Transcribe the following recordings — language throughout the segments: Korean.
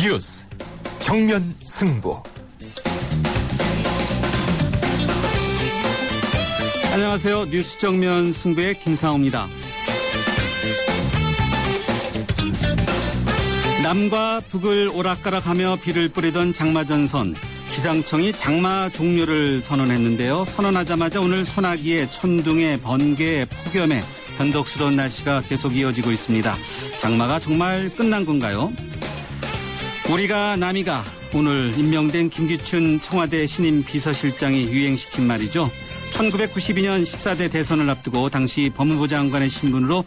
뉴스 정면 승부. 안녕하세요. 뉴스 정면 승부의 김상우입니다. 남과 북을 오락가락하며 비를 뿌리던 장마전선. 기상청이 장마 종료를 선언했는데요. 선언하자마자 오늘 소나기에 천둥에 번개에 폭염에 변덕스러운 날씨가 계속 이어지고 있습니다. 장마가 정말 끝난 건가요? 우리가 남이가 오늘 임명된 김기춘 청와대 신임 비서실장이 유행시킨 말이죠. 1992년 14대 대선을 앞두고 당시 법무부 장관의 신분으로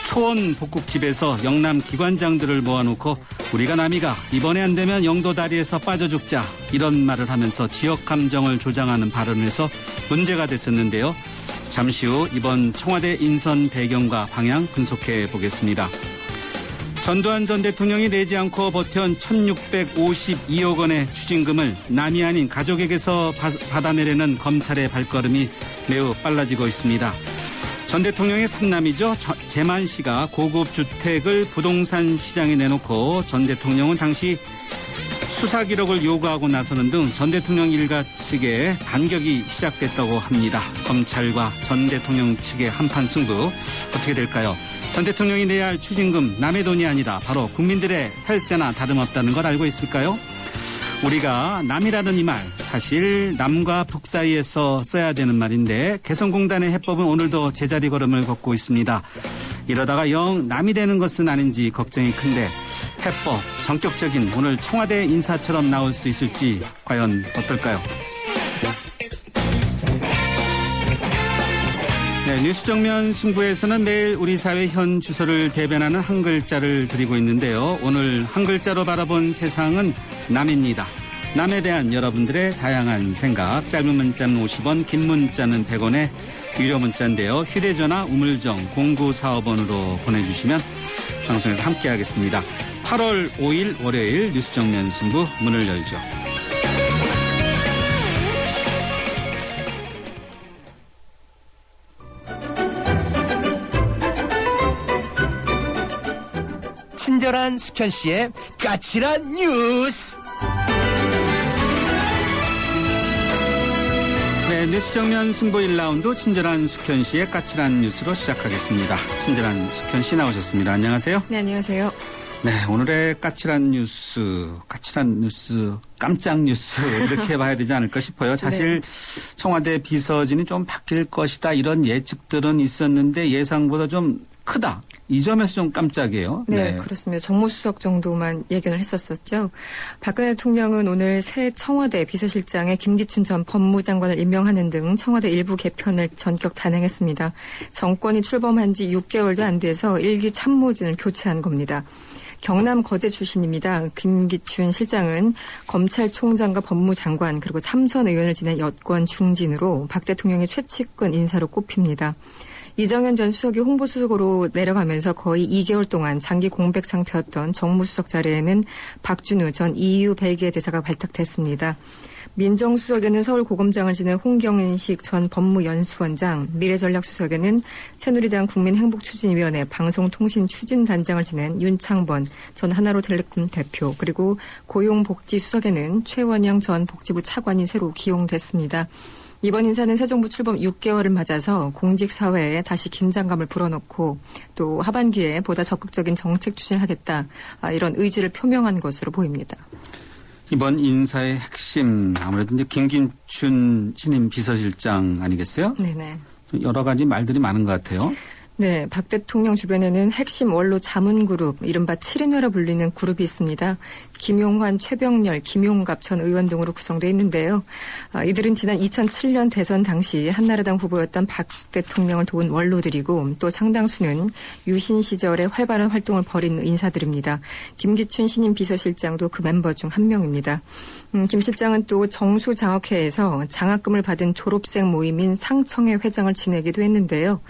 초원 복국집에서 영남 기관장들을 모아놓고 우리가 남이가 이번에 안 되면 영도 다리에서 빠져 죽자 이런 말을 하면서 지역 감정을 조장하는 발언을 해서 문제가 됐었는데요. 잠시 후 이번 청와대 인선 배경과 방향 분석해 보겠습니다. 전두환 전 대통령이 내지 않고 버텨온 1652억 원의 추징금을 남이 아닌 가족에게서 받아내려는 검찰의 발걸음이 매우 빨라지고 있습니다. 전 대통령의 삼남이죠. 재만 씨가 고급 주택을 부동산 시장에 내놓고 전 대통령은 당시 수사 기록을 요구하고 나서는 등 전 대통령 일가 측에 반격이 시작됐다고 합니다. 검찰과 전 대통령 측의 한판 승부 어떻게 될까요? 전 대통령이 내야 할 추징금 남의 돈이 아니라 바로 국민들의 혈세나 다름없다는 걸 알고 있을까요? 우리가 남이라는 이 말 사실 남과 북 사이에서 써야 되는 말인데 개성공단의 해법은 오늘도 제자리 걸음을 걷고 있습니다. 이러다가 영 남이 되는 것은 아닌지 걱정이 큰데 해법, 전격적인 오늘 청와대 인사처럼 나올 수 있을지 과연 어떨까요? 네, 뉴스 정면 승부에서는 매일 우리 사회 현 주소를 대변하는 한 글자를 드리고 있는데요. 오늘 한 글자로 바라본 세상은 남입니다. 남에 대한 여러분들의 다양한 생각, 짧은 문자는 50원, 긴 문자는 100원의 유료 문자인데요. 휴대전화 우물정 0945번으로 보내주시면 방송에서 함께하겠습니다. 8월 5일 월요일 뉴스 정면 승부 문을 열죠. 친절한 숙현 씨의 까칠한 뉴스. 네, 뉴스 정면 승부 1라운드 친절한 숙현 씨의 까칠한 뉴스로 시작하겠습니다. 친절한 숙현 씨 나오셨습니다. 안녕하세요. 네, 안녕하세요. 네, 오늘의 까칠한 뉴스, 깜짝 뉴스 이렇게 봐야 되지 않을까 싶어요. 사실 청와대 비서진이 좀 바뀔 것이다 이런 예측들은 있었는데 예상보다 좀 크다. 이 점에서 좀 깜짝이에요. 네, 그렇습니다. 정무수석 정도만 예견을 했었었죠. 박근혜 대통령은 오늘 새 청와대 비서실장에 김기춘 전 법무장관을 임명하는 등 청와대 일부 개편을 전격 단행했습니다. 정권이 출범한 지 6개월도 안 돼서 1기 참모진을 교체한 겁니다. 경남 거제 출신입니다. 김기춘 실장은 검찰총장과 법무장관 그리고 3선 의원을 지낸 여권 중진으로 박 대통령의 최측근 인사로 꼽힙니다. 이정현 전 수석이 홍보수석으로 내려가면서 거의 2개월 동안 장기 공백 상태였던 정무수석 자리에는 박준우 전 EU 벨기에 대사가 발탁됐습니다. 민정수석에는 서울고검장을 지낸 홍경식 전 법무연수원장, 미래전략수석에는 새누리당 국민행복추진위원회 방송통신추진단장을 지낸 윤창번 전 하나로텔레콤 대표, 그리고 고용복지수석에는 최원영 전 복지부 차관이 새로 기용됐습니다. 이번 인사는 새 정부 출범 6개월을 맞아서 공직사회에 다시 긴장감을 불어넣고 또 하반기에 보다 적극적인 정책 추진을 하겠다, 이런 의지를 표명한 것으로 보입니다. 이번 인사의 핵심 아무래도 이제 김기춘 신임 비서실장 아니겠어요? 네네. 여러 가지 말들이 많은 것 같아요. 네, 박 대통령 주변에는 핵심 원로 자문그룹, 이른바 7인회라 불리는 그룹이 있습니다. 김용환, 최병렬, 김용갑 전 의원 등으로 구성되어 있는데요. 이들은 지난 2007년 대선 당시 한나라당 후보였던 박 대통령을 도운 원로들이고 또 상당수는 유신 시절에 활발한 활동을 벌인 인사들입니다. 김기춘 신임 비서실장도 그 멤버 중 한 명입니다. 김 실장은 또 정수장학회에서 장학금을 받은 졸업생 모임인 상청회 회장을 지내기도 했는데요.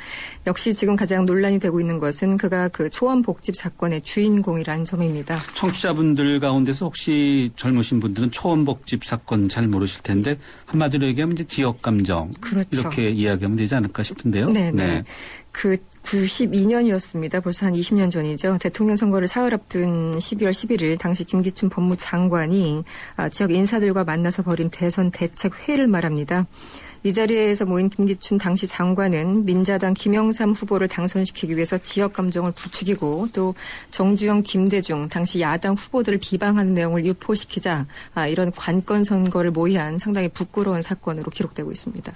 역시 지금 가장 논란이 되고 있는 것은 그가 그 초원복집 사건의 주인공이라는 점입니다. 청취자분들 가운데서 혹시 젊으신 분들은 초원복집 사건 잘 모르실 텐데 한마디로 얘기하면 이제 지역감정, 그렇죠. 이렇게 이야기하면 되지 않을까 싶은데요. 네. 그 92년이었습니다. 벌써 한 20년 전이죠. 대통령 선거를 사흘 앞둔 12월 11일 당시 김기춘 법무장관이 지역 인사들과 만나서 벌인 대선 대책 회의를 말합니다. 이 자리에서 모인 김기춘 당시 장관은 민자당 김영삼 후보를 당선시키기 위해서 지역 감정을 부추기고 또 정주영, 김대중 당시 야당 후보들을 비방하는 내용을 유포시키자 이런 관건 선거를 모의한 상당히 부끄러운 사건으로 기록되고 있습니다.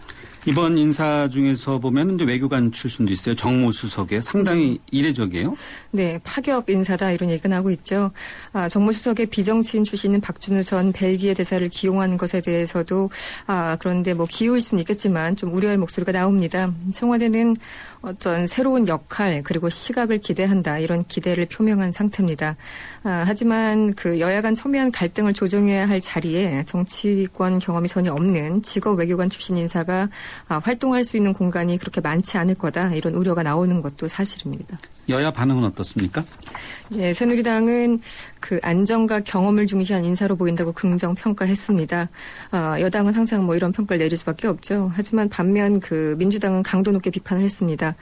이번 인사 중에서 보면 이제 외교관 출신도 있어요. 정무수석에 상당히 이례적이에요. 네, 파격 인사다 이런 얘기가 나오고 있죠. 정무수석의 비정치인 출신인 박준우 전 벨기에 대사를 기용한 것에 대해서도 그런데 뭐 기울 수는 있겠지만 좀 우려의 목소리가 나옵니다. 청와대는 어떤 새로운 역할 그리고 시각을 기대한다 이런 기대를 표명한 상태입니다. 하지만 그 여야 간 첨예한 갈등을 조정해야 할 자리에 정치권 경험이 전혀 없는 직업 외교관 출신 인사가 활동할 수 있는 공간이 그렇게 많지 않을 거다 이런 우려가 나오는 것도 사실입니다. 여야 반응은 어떻습니까? 네, 새누리당은 그 안정과 경험을 중시한 인사로 보인다고 긍정 평가했습니다. 여당은 항상 뭐 이런 평가를 내릴 수밖에 없죠. 하지만 반면 그 민주당은 강도 높게 비판을 했습니다.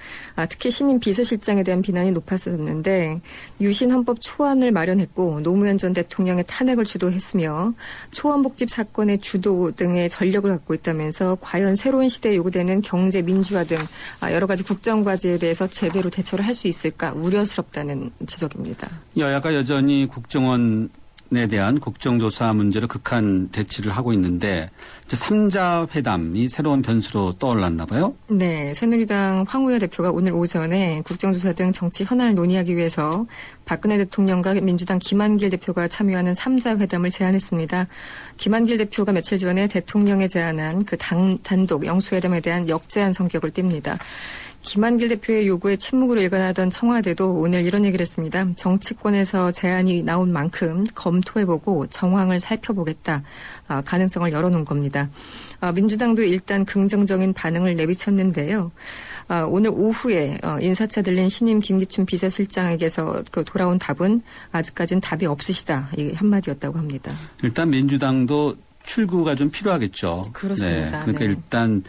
특히 신임 비서실장에 대한 비난이 높았었는데 유신 헌법 초안을 마련했고 노무현 전 대통령의 탄핵을 주도했으며 초원복집 사건의 주도 등의 전력을 갖고 있다면서 과연 새로운 시대에 요구되는 경제 민주화 등 여러 가지 국정과제에 대해서 제대로 대처를 할 수 있을까 우려스럽다는 지적입니다. 여야가 여전히 국정원에 대한 국정조사 문제로 극한 대치를 하고 있는데 이제 3자 회담이 새로운 변수로 떠올랐나 봐요. 네, 새누리당 황우여 대표가 오늘 오전에 국정조사 등 정치 현안을 논의하기 위해서 박근혜 대통령과 민주당 김한길 대표가 참여하는 3자 회담을 제안했습니다. 김한길 대표가 며칠 전에 대통령에 제안한 그 단독 영수회담에 대한 역제안 성격을 띱니다. 김한길 대표의 요구에 침묵으로 일관하던 청와대도 오늘 이런 얘기를 했습니다. 정치권에서 제안이 나온 만큼 검토해보고 정황을 살펴보겠다. 가능성을 열어놓은 겁니다. 민주당도 일단 긍정적인 반응을 내비쳤는데요. 오늘 오후에 인사차 들린 신임 김기춘 비서실장에게서 돌아온 답은 아직까지는 답이 없으시다. 이게 한마디였다고 합니다. 일단 민주당도 출구가 좀 필요하겠죠. 그렇습니다. 네, 그러니까 네. 일단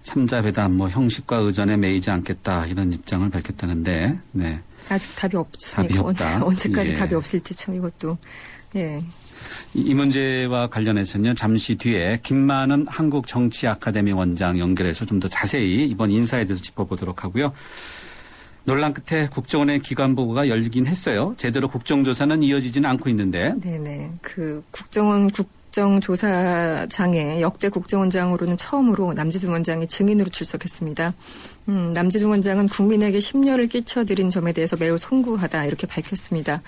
3자 회담 뭐 형식과 의전에 매이지 않겠다 이런 입장을 밝혔다는데 네. 아직 답이 없으니까 답이 없다. 언제까지 예. 답이 없을지 참 이것도 예. 이 문제와 관련해서는요. 잠시 뒤에 김만은 한국정치아카데미 원장 연결해서 좀 더 자세히 이번 인사에 대해서 짚어보도록 하고요. 논란 끝에 국정원의 기관 보고가 열리긴 했어요. 제대로 국정조사는 이어지지는 않고 있는데. 네네. 그 국정원 국정조사장에 역대 국정원장으로는 처음으로 남재준 원장이 증인으로 출석했습니다. 남재준 원장은 국민에게 심려를 끼쳐드린 점에 대해서 매우 송구하다 이렇게 밝혔습니다.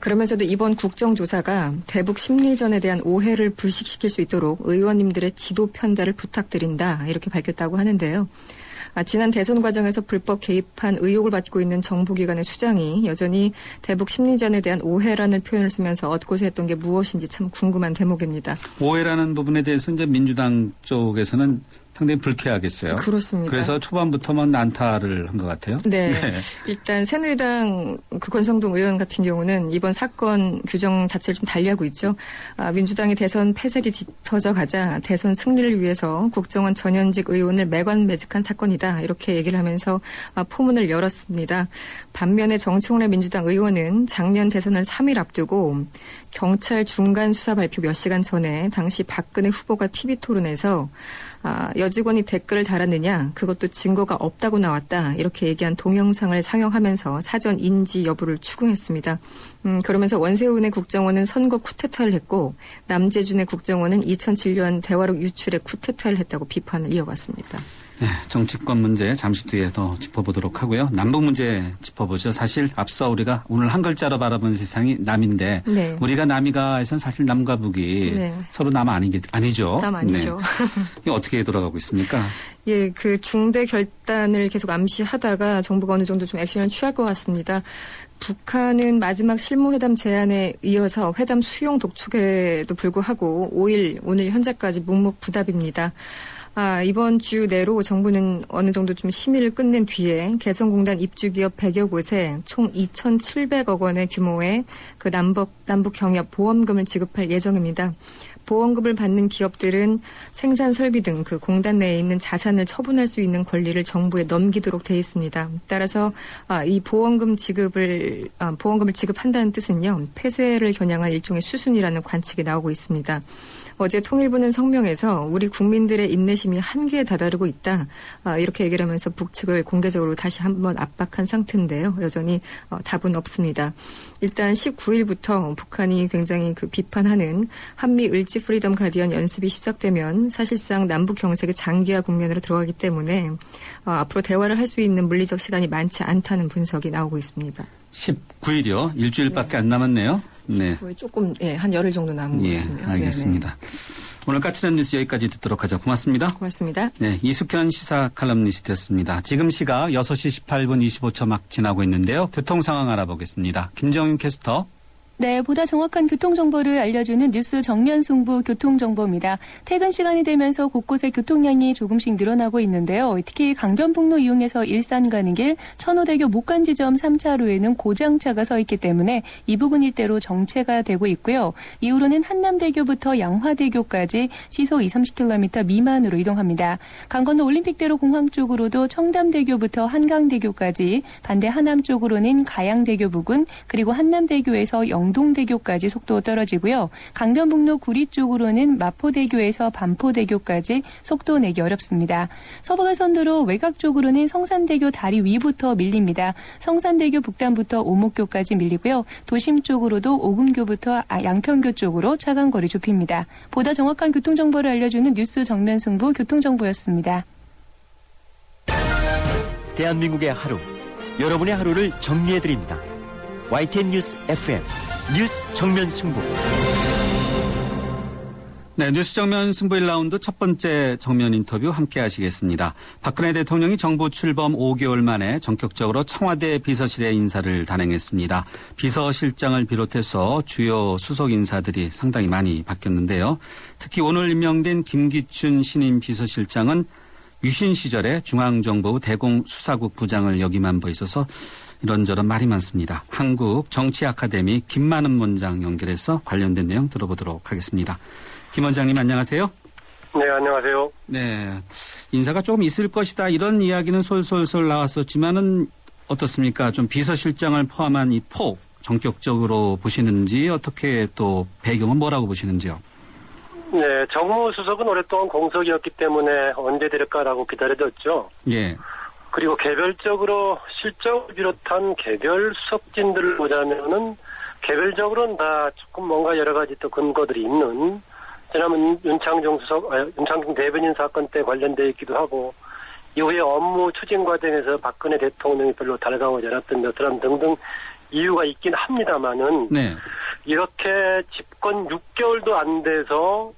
그러면서도 이번 국정조사가 대북 심리전에 대한 오해를 불식시킬 수 있도록 의원님들의 지도 편달을 부탁드린다 이렇게 밝혔다고 하는데요. 지난 대선 과정에서 불법 개입한 의혹을 받고 있는 정보기관의 수장이 여전히 대북 심리전에 대한 오해라는 표현을 쓰면서 엇고서 했던 게 무엇인지 참 궁금한 대목입니다. 오해라는 부분에 대해서 이제 민주당 쪽에서는 상당히 불쾌하겠어요. 그렇습니다. 그래서 초반부터만 난타를 한 것 같아요. 네. 일단 새누리당 그 권성동 의원 같은 경우는 이번 사건 규정 자체를 좀 달리하고 있죠. 민주당이 대선 패색이 짙어져 가자 대선 승리를 위해서 국정원 전현직 의원을 매관매직한 사건이다. 이렇게 얘기를 하면서 포문을 열었습니다. 반면에 정청래 민주당 의원은 작년 대선을 3일 앞두고 경찰 중간 수사 발표 몇 시간 전에 당시 박근혜 후보가 TV토론에서 여직원이 댓글을 달았느냐 그것도 증거가 없다고 나왔다 이렇게 얘기한 동영상을 상영하면서 사전 인지 여부를 추궁했습니다. 그러면서 원세훈의 국정원은 선거 쿠데타를 했고 남재준의 국정원은 2007년 대화록 유출에 쿠데타를 했다고 비판을 이어갔습니다. 네, 정치권 문제 잠시 뒤에 더 짚어보도록 하고요. 남북 문제 짚어보죠. 사실 앞서 우리가 오늘 한 글자로 바라본 세상이 남인데 네. 우리가 남이가에선 사실 남과 북이 네. 서로 남 아니죠. 남 아니죠. 네. 이게 어떻게 돌아가고 있습니까? 예, 그 중대 결단을 계속 암시하다가 정부가 어느 정도 좀 액션을 취할 것 같습니다. 북한은 마지막 실무회담 제안에 이어서 회담 수용 독촉에도 불구하고 5일 오늘 현재까지 묵묵부답입니다. 이번 주 내로 정부는 어느 정도 좀 심의를 끝낸 뒤에 개성공단 입주기업 100여 곳에 총 2,700억 원의 규모의 그 남북 경협 보험금을 지급할 예정입니다. 보험금을 받는 기업들은 생산 설비 등 그 공단 내에 있는 자산을 처분할 수 있는 권리를 정부에 넘기도록 돼 있습니다. 따라서 이 보험금을 지급한다는 뜻은요, 폐쇄를 겨냥한 일종의 수순이라는 관측이 나오고 있습니다. 어제 통일부는 성명에서 우리 국민들의 인내심이 한계에 다다르고 있다. 이렇게 얘기를 하면서 북측을 공개적으로 다시 한번 압박한 상태인데요. 여전히 답은 없습니다. 일단 19일부터 북한이 굉장히 비판하는 한미 을지 프리덤 가디언 연습이 시작되면 사실상 남북 경색의 장기화 국면으로 들어가기 때문에 앞으로 대화를 할 수 있는 물리적 시간이 많지 않다는 분석이 나오고 있습니다. 19일이요? 일주일밖에 안 남았네요. 네. 조금 한 열흘 정도 남은 것 같은데요. 알겠습니다. 네네. 오늘 까칠한 뉴스 여기까지 듣도록 하죠. 고맙습니다. 고맙습니다. 네, 이숙현 시사 칼럼니스트였습니다. 지금 시각 6시 18분 25초 막 지나고 있는데요. 교통 상황 알아보겠습니다. 김정윤 캐스터. 네, 보다 정확한 교통정보를 알려주는 뉴스 정면 승부 교통정보입니다. 퇴근 시간이 되면서 곳곳에 교통량이 조금씩 늘어나고 있는데요. 특히 강변북로 이용해서 일산 가는 길, 천호대교 목간 지점 3차로에는 고장차가 서 있기 때문에 이 부근 일대로 정체가 되고 있고요. 이후로는 한남대교부터 양화대교까지 시속 20-30km 미만으로 이동합니다. 강 건너 올림픽대로 공항 쪽으로도 청담대교부터 한강대교까지, 반대 하남 쪽으로는 가양대교 부근, 그리고 한남대교에서 영동대교까지 속도 떨어지고요. 강변북로 구리 쪽으로는 마포대교에서 반포대교까지 속도 내기 어렵습니다. 서부간선도로 외곽 쪽으로는 성산대교 다리 위부터 밀립니다. 성산대교 북단부터 오목교까지 밀리고요. 도심 쪽으로도 오금교부터 양평교 쪽으로 차간거리 좁힙니다. 보다 정확한 교통정보를 알려주는 뉴스 정면승부 교통정보였습니다. 대한민국의 하루, 여러분의 하루를 정리해드립니다. YTN 뉴스 FM 뉴스 정면 승부. 네, 뉴스 정면 승부 1라운드 첫 번째 정면 인터뷰 함께 하시겠습니다. 박근혜 대통령이 정부 출범 5개월 만에 전격적으로 청와대 비서실에 인사를 단행했습니다. 비서실장을 비롯해서 주요 수석 인사들이 상당히 많이 바뀌었는데요. 특히 오늘 임명된 김기춘 신임 비서실장은 유신 시절에 중앙정보부 대공수사국 부장을 역임한 바 있어서 이런저런 말이 많습니다. 한국 정치 아카데미 김만은 원장 연결해서 관련된 내용 들어보도록 하겠습니다. 김 원장님 안녕하세요. 네, 안녕하세요. 네, 인사가 조금 있을 것이다 이런 이야기는 솔솔솔 나왔었지만은 어떻습니까? 좀 비서실장을 포함한 이 폭 전격적으로 보시는지 어떻게 또 배경은 뭐라고 보시는지요? 네, 정무수석은 오랫동안 공석이었기 때문에 언제 될까라고 기다려졌죠. 예. 그리고 개별적으로 실적을 비롯한 개별 수석진들을 보자면은 개별적으로는 다 조금 뭔가 여러 가지 또 근거들이 있는, 지난번 윤창중 대변인 사건 때 관련되어 있기도 하고, 이후에 업무 추진 과정에서 박근혜 대통령이 별로 달가오지 않았던 몇 사람 등등 이유가 있긴 합니다만은, 네. 이렇게 집권 6개월도 안 돼서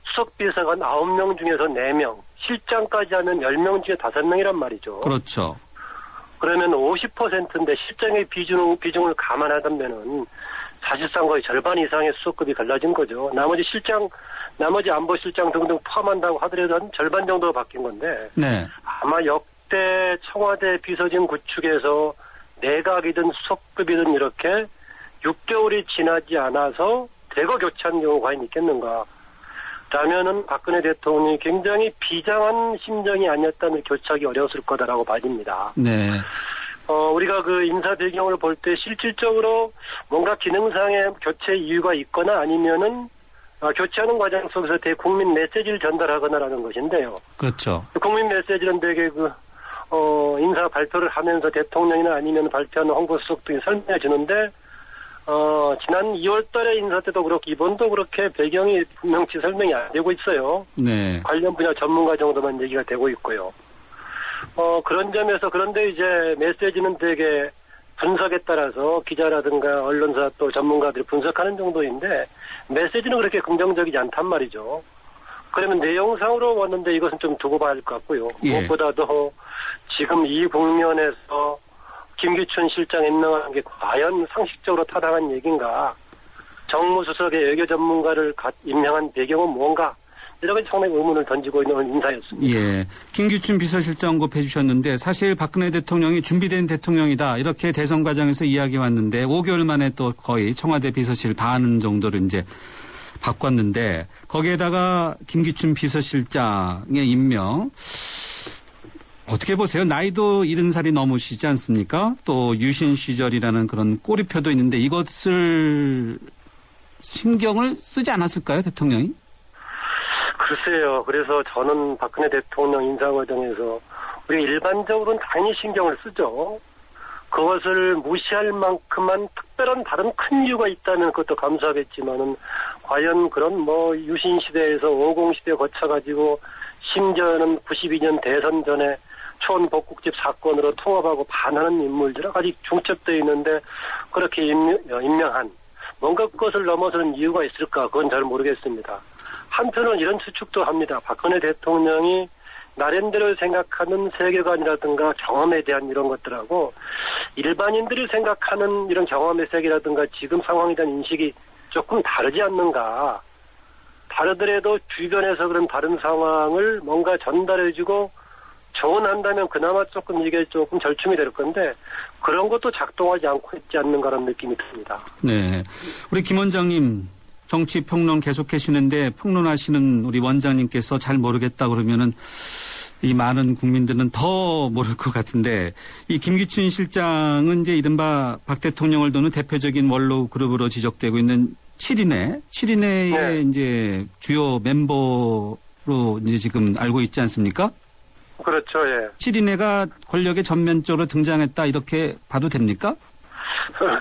수석비서관 9명 중에서 4명, 실장까지 하면 10명 중에 5명이란 말이죠. 그렇죠. 그러면 50%인데 실장의 비중을 감안하다면은 사실상 거의 절반 이상의 수석급이 갈라진 거죠. 나머지 안보실장 등등 포함한다고 하더라도 한 절반 정도가 바뀐 건데. 네. 아마 역대 청와대 비서진 구축에서 내각이든 수석급이든 이렇게 6개월이 지나지 않아서 대거 교체한 경우가 과연 있겠는가. 라면은 박근혜 대통령이 굉장히 비장한 심정이 아니었다면 교체하기 어려웠을 거다라고 봐집니다. 네. 우리가 그 인사 배경을 볼 때 실질적으로 뭔가 기능상의 교체 이유가 있거나 아니면은 교체하는 과정 속에서 대국민 메시지를 전달하거나라는 것인데요. 그렇죠. 국민 메시지는 되게 인사 발표를 하면서 대통령이나 아니면 발표하는 홍보수석 등이 설명해 주는데, 지난 2월 달에 인사 때도 그렇고 이번도 그렇게 배경이 분명치 설명이 안 되고 있어요. 네. 관련 분야 전문가 정도만 얘기가 되고 있고요. 그런 점에서, 그런데 이제 메시지는 되게 분석에 따라서 기자라든가 언론사 또 전문가들이 분석하는 정도인데 메시지는 그렇게 긍정적이지 않단 말이죠. 그러면 내용상으로 왔는데 이것은 좀 두고 봐야 할 것 같고요. 예. 무엇보다도 지금 이 국면에서 김기춘 실장 임명한 게 과연 상식적으로 타당한 얘기인가? 정무수석의 외교 전문가를 임명한 배경은 뭔가? 이런 게 상당히 의문을 던지고 있는 인사였습니다. 예. 김기춘 비서실장 언급해 주셨는데 사실 박근혜 대통령이 준비된 대통령이다. 이렇게 대선 과정에서 이야기해 왔는데 5개월 만에 또 거의 청와대 비서실 반 정도를 이제 바꿨는데 거기에다가 김기춘 비서실장의 임명 어떻게 보세요? 나이도 70살이 넘으시지 않습니까? 또 유신 시절이라는 그런 꼬리표도 있는데 이것을 신경을 쓰지 않았을까요, 대통령이? 글쎄요. 그래서 저는 박근혜 대통령 인사 과정에서 우리 일반적으로는 당연히 신경을 쓰죠. 그것을 무시할 만큼만 특별한 다른 큰 이유가 있다면 그것도 감사하겠지만은 과연 그런 뭐 유신 시대에서 50 시대 거쳐가지고 심지어는 92년 대선 전에 초원 복국집 사건으로 통합하고 반하는 인물들 아직 중첩되어 있는데 그렇게 임명한 뭔가 그것을 넘어서는 이유가 있을까? 그건 잘 모르겠습니다. 한편은 이런 추측도 합니다. 박근혜 대통령이 나름대로 생각하는 세계관이라든가 경험에 대한 이런 것들하고 일반인들이 생각하는 이런 경험의 세계라든가 지금 상황에 대한 인식이 조금 다르지 않는가. 다르더라도 주변에서 그런 다른 상황을 뭔가 전달해주고 조언한다면 그나마 조금 이게 조금 절충이 될 건데 그런 것도 작동하지 않고 있지 않는가라는 느낌이 듭니다. 네. 우리 김 원장님 정치평론 계속하시는데 평론하시는 우리 원장님께서 잘 모르겠다 그러면은 이 많은 국민들은 더 모를 것 같은데 이 김기춘 실장은 이제 이른바 박 대통령을 도는 대표적인 원로 그룹으로 지적되고 있는 7인회의 네. 이제 주요 멤버로 이제 지금 알고 있지 않습니까? 그렇죠, 예. 7인회가 권력에 전면적으로 등장했다 이렇게 봐도 됩니까?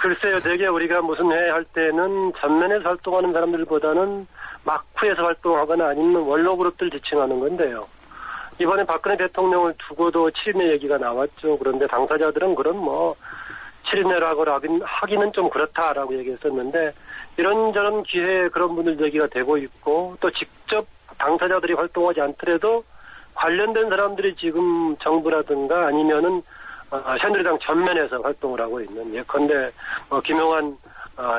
글쎄요, 되게 우리가 무슨 회의 할 때는 전면에서 활동하는 사람들보다는 막후에서 활동하거나 아니면 원로 그룹들 지칭하는 건데요. 이번에 박근혜 대통령을 두고도 7인회 얘기가 나왔죠. 그런데 당사자들은 그런 뭐 7인회라고 하기는 좀 그렇다라고 얘기했었는데 이런저런 기회에 그런 분들 얘기가 되고 있고 또 직접 당사자들이 활동하지 않더라도 관련된 사람들이 지금 정부라든가 아니면은 새누리당 전면에서 활동을 하고 있는 예컨대 김용환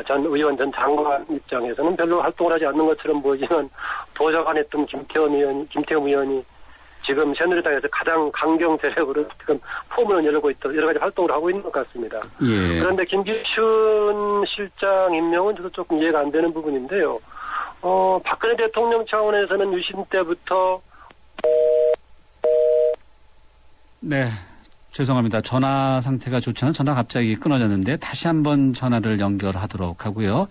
전 의원 전 장관 입장에서는 별로 활동을 하지 않는 것처럼 보이지만 도서관했던 김태흠 의원이 지금 새누리당에서 가장 강경 세력으로 지금 포문을 열고 있다 여러 가지 활동을 하고 있는 것 같습니다. 예. 그런데 김기춘 실장 임명은 저도 조금 이해가 안 되는 부분인데요. 박근혜 대통령 차원에서는 유신 때부터 네. 죄송합니다. 전화 상태가 좋지 않아 전화 갑자기 끊어졌는데 다시 한번 전화를 연결하도록 하고요.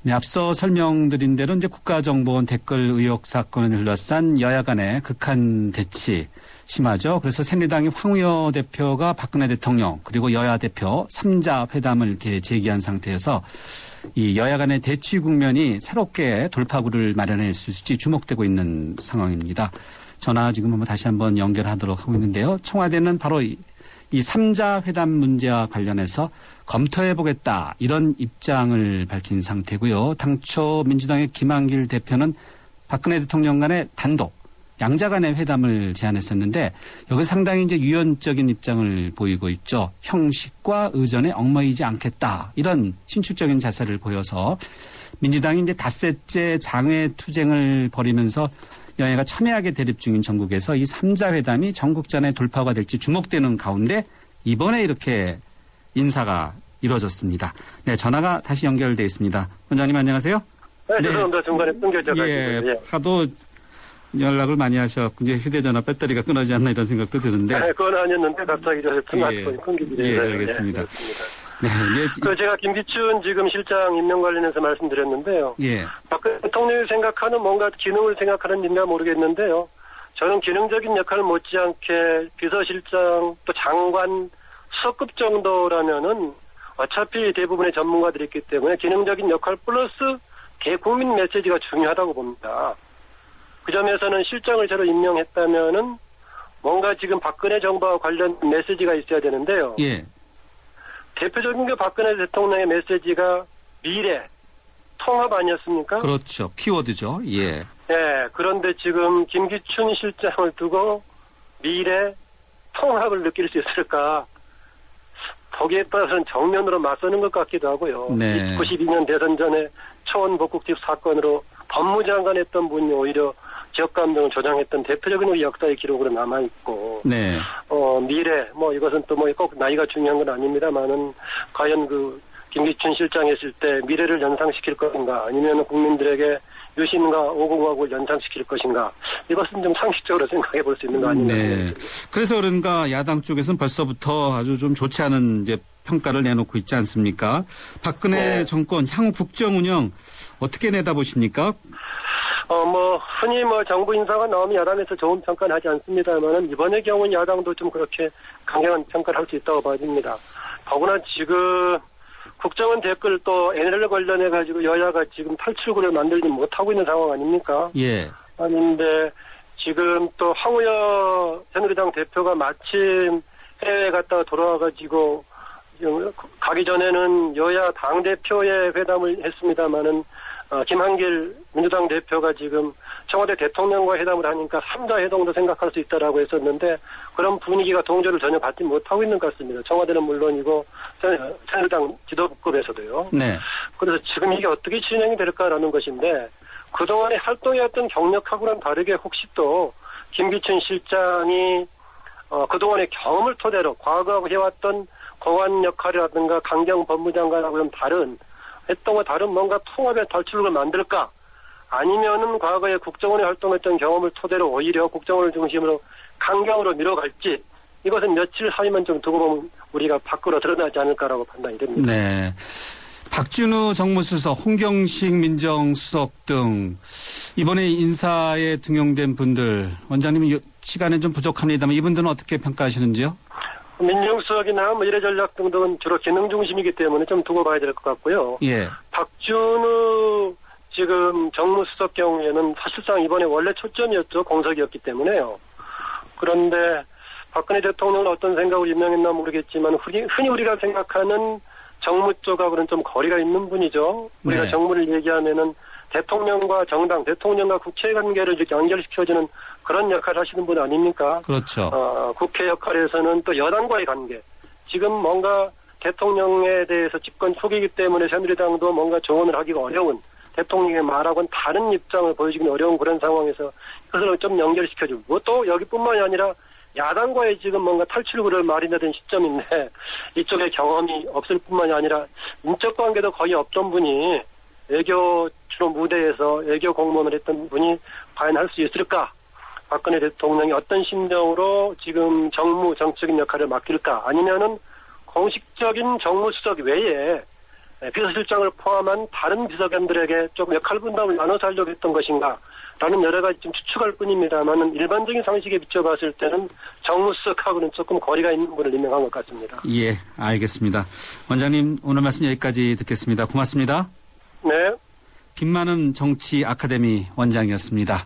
네, 앞서 설명드린 대로 이제 국가정보원 댓글 의혹 사건을 둘러싼 여야 간의 극한 대치 심하죠. 그래서 새누리당의 황우여 대표가 박근혜 대통령 그리고 여야 대표 3자 회담을 이렇게 제기한 상태여서 이 여야 간의 대치 국면이 새롭게 돌파구를 마련해 줄지 주목되고 있는 상황입니다. 전화 지금 한번 다시 한번 연결하도록 하고 있는데요. 청와대는 바로 이 3자 회담 문제와 관련해서 검토해보겠다 이런 입장을 밝힌 상태고요. 당초 민주당의 김한길 대표는 박근혜 대통령 간의 단독 양자 간의 회담을 제안했었는데 여기 상당히 이제 유연적인 입장을 보이고 있죠. 형식과 의전에 얽매이지 않겠다 이런 신축적인 자세를 보여서 민주당이 이제 닷새째 장외 투쟁을 벌이면서 여야가 첨예하게 대립 중인 전국에서 이 3자 회담이 전국전의 돌파가 될지 주목되는 가운데 이번에 이렇게 인사가 이루어졌습니다. 네, 전화가 다시 연결되어 있습니다. 원장님 안녕하세요. 네, 죄송합니다. 중간에 끊겨져가지고. 예, 하도 연락을 많이 하셔서 이제 휴대전화 배터리가 끊어지지 않나 이런 생각도 드는데. 네, 그건 아니었는데 갑자기 저 스마트폰이 끊기게 예, 돼서. 알겠습니다. 네, 네, 제가 김기춘 지금 실장 임명 관련해서 말씀드렸는데요. 예. 박근혜 대통령이 생각하는 뭔가 기능을 생각하는 일인가 모르겠는데요. 저는 기능적인 역할 못지않게 비서실장 또 장관 수석급 정도라면은 어차피 대부분의 전문가들이 있기 때문에 기능적인 역할 플러스 대국민 메시지가 중요하다고 봅니다. 그 점에서는 실장을 새로 임명했다면은 뭔가 지금 박근혜 정부와 관련 메시지가 있어야 되는데요. 예. 대표적인 게 박근혜 대통령의 메시지가 미래, 통합 아니었습니까? 그렇죠. 키워드죠. 예. 네, 그런데 지금 김기춘 실장을 두고 미래, 통합을 느낄 수 있을까? 거기에 따라서는 정면으로 맞서는 것 같기도 하고요. 네. 92년 대선 전에 초원 복국집 사건으로 법무장관 했던 분이 오히려 지역감정을 조장했던 대표적인 우리 역사의 기록으로 남아있고, 네. 미래, 이것은 또 꼭 나이가 중요한 건 아닙니다만은, 과연 김기춘 실장 했을 때 미래를 연상시킬 것인가, 아니면 국민들에게 유신과 5공화국을 연장시킬 것인가. 이것은 좀 상식적으로 생각해 볼 수 있는 거 아닌가. 네. 그래서 그런가 야당 쪽에서는 벌써부터 아주 좀 좋지 않은 이제 평가를 내놓고 있지 않습니까? 박근혜 네. 정권 향후 국정 운영 어떻게 내다보십니까? 흔히 정부 인사가 나오면 야당에서 좋은 평가는 하지 않습니다만은 이번의 경우는 야당도 좀 그렇게 강경한 평가를 할 수 있다고 봐집니다. 더구나 지금 국정원 댓글 또 NLL 관련해 가지고 여야가 지금 탈출구를 만들지 못하고 있는 상황 아닙니까? 예. 아닌데 지금 또 황우여 새누리당 대표가 마침 해외에 갔다가 돌아와가지고 가기 전에는 여야 당 대표의 회담을 했습니다마는 김한길 민주당 대표가 지금 청와대 대통령과 회담을 하니까 3자 회동도 생각할 수 있다라고 했었는데 그런 분위기가 동조를 전혀 받지 못하고 있는 것 같습니다. 청와대는 물론이고 새누리당 지도부급에서도요. 네. 그래서 지금 이게 어떻게 진행이 될까라는 것인데 그동안에 활동해왔던 경력하고는 다르게 혹시 또 김기춘 실장이 그동안의 경험을 토대로 과거하고 해왔던 공안 역할이라든가 강경 법무장관하고 좀 했던 거 다른 뭔가 통합의 탈출구를 만들까? 아니면은 과거에 국정원에 활동했던 경험을 토대로 오히려 국정원을 중심으로 강경으로 밀어갈지 이것은 며칠 사이만 좀 두고 보면 우리가 밖으로 드러나지 않을까라고 판단이 됩니다. 네. 박준우 정무수석, 홍경식 민정수석 등 이번에 인사에 등용된 분들 원장님 시간은 좀 부족합니다만 이분들은 어떻게 평가하시는지요? 민정수석이나 미래전략 등등은 주로 기능 중심이기 때문에 좀 두고 봐야 될 것 같고요. 예. 박준우 지금 정무수석 경우에는 사실상 이번에 원래 초점이었죠. 공석이었기 때문에요. 그런데 박근혜 대통령은 어떤 생각을 임명했나 모르겠지만 흔히 우리가 생각하는 정무 쪽하고는 좀 거리가 있는 분이죠. 우리가 네. 정무를 얘기하면은 대통령과 정당, 대통령과 국회 관계를 이렇게 연결시켜주는 그런 역할을 하시는 분 아닙니까? 그렇죠. 국회 역할에서는 또 여당과의 관계. 지금 뭔가 대통령에 대해서 집권 초기이기 때문에 새누리당도 뭔가 조언을 하기가 어려운 대통령의 말하고는 다른 입장을 보여주기는 어려운 그런 상황에서 그것을 좀 연결시켜주고 또 여기뿐만이 아니라 야당과의 지금 뭔가 탈출구를 마련하던 시점인데 이쪽에 경험이 없을 뿐만이 아니라 인적 관계도 거의 없던 분이 외교 주로 무대에서 외교 공무원을 했던 분이 과연 할 수 있을까? 박근혜 대통령이 어떤 심정으로 지금 정무 정적인 역할을 맡길까? 아니면은 공식적인 정무수석 외에 비서실장을 포함한 다른 비서관들에게 좀 역할 분담을 나눠서 하려고 했던 것인가? 라는 여러 가지 좀 추측할 뿐입니다만은 일반적인 상식에 비춰봤을 때는 정무수석하고는 조금 거리가 있는 분을 임명한 것 같습니다. 예, 알겠습니다. 원장님 오늘 말씀 여기까지 듣겠습니다. 고맙습니다. 네. 김만은 정치 아카데미 원장이었습니다.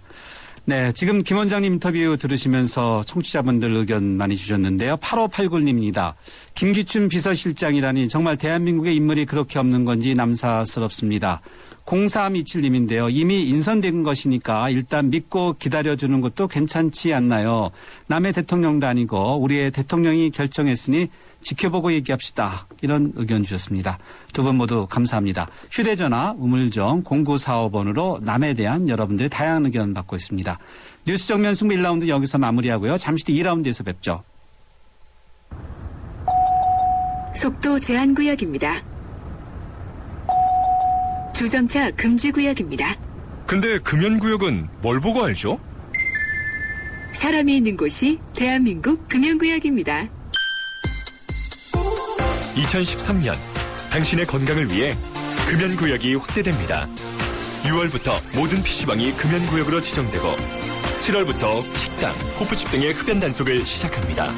네, 지금 김 원장님 인터뷰 들으시면서 청취자분들 의견 많이 주셨는데요. 8589님입니다. 김기춘 비서실장이라니 정말 대한민국의 인물이 그렇게 없는 건지 남사스럽습니다. 0327님인데요. 이미 인선된 것이니까 일단 믿고 기다려주는 것도 괜찮지 않나요? 남의 대통령도 아니고 우리의 대통령이 결정했으니 지켜보고 얘기합시다. 이런 의견 주셨습니다. 두 분 모두 감사합니다. 휴대전화 우물정 0945번으로 남에 대한 여러분들의 다양한 의견 받고 있습니다. 뉴스 정면 승부 1라운드 여기서 마무리하고요. 잠시 뒤 2라운드에서 뵙죠. 속도 제한 구역입니다. 주정차 금지 구역입니다. 근데 금연구역은 뭘 보고 알죠? 사람이 있는 곳이 대한민국 금연구역입니다. 2013년 당신의 건강을 위해 금연구역이 확대됩니다. 6월부터 모든 PC방이 금연구역으로 지정되고 7월부터 식당, 호프집 등의 흡연 단속을 시작합니다.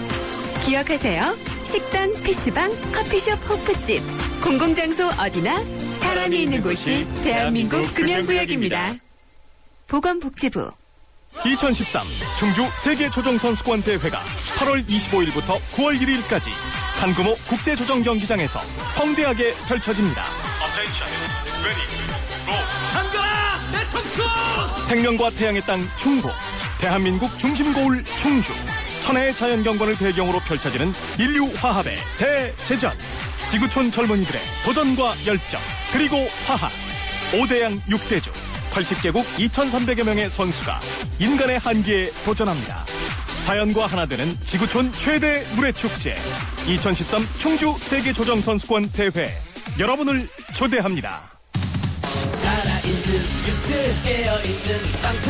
기억하세요. 식당, PC방, 커피숍, 호프집. 공공장소 어디나 사람이 있는 곳이 대한민국 금연구역입니다. 보건복지부 2013 충주 세계조정선수권 대회가 8월 25일부터 9월 1일까지 한금호 국제조정경기장에서 성대하게 펼쳐집니다. 한가라 내 청춘! 생명과 태양의 땅 충북, 대한민국 중심고을 충주, 천혜의 자연경관을 배경으로 펼쳐지는 인류화합의 대제전. 지구촌 젊은이들의 도전과 열정, 그리고 화합. 5대양 6대주 80개국 2,300여 명의 선수가 인간의 한계에 도전합니다. 자연과 하나 되는 지구촌 최대 물회축제 2013 충주 세계조정선수권 대회 여러분을 초대합니다. 살아있는 뉴스 깨어있는 방송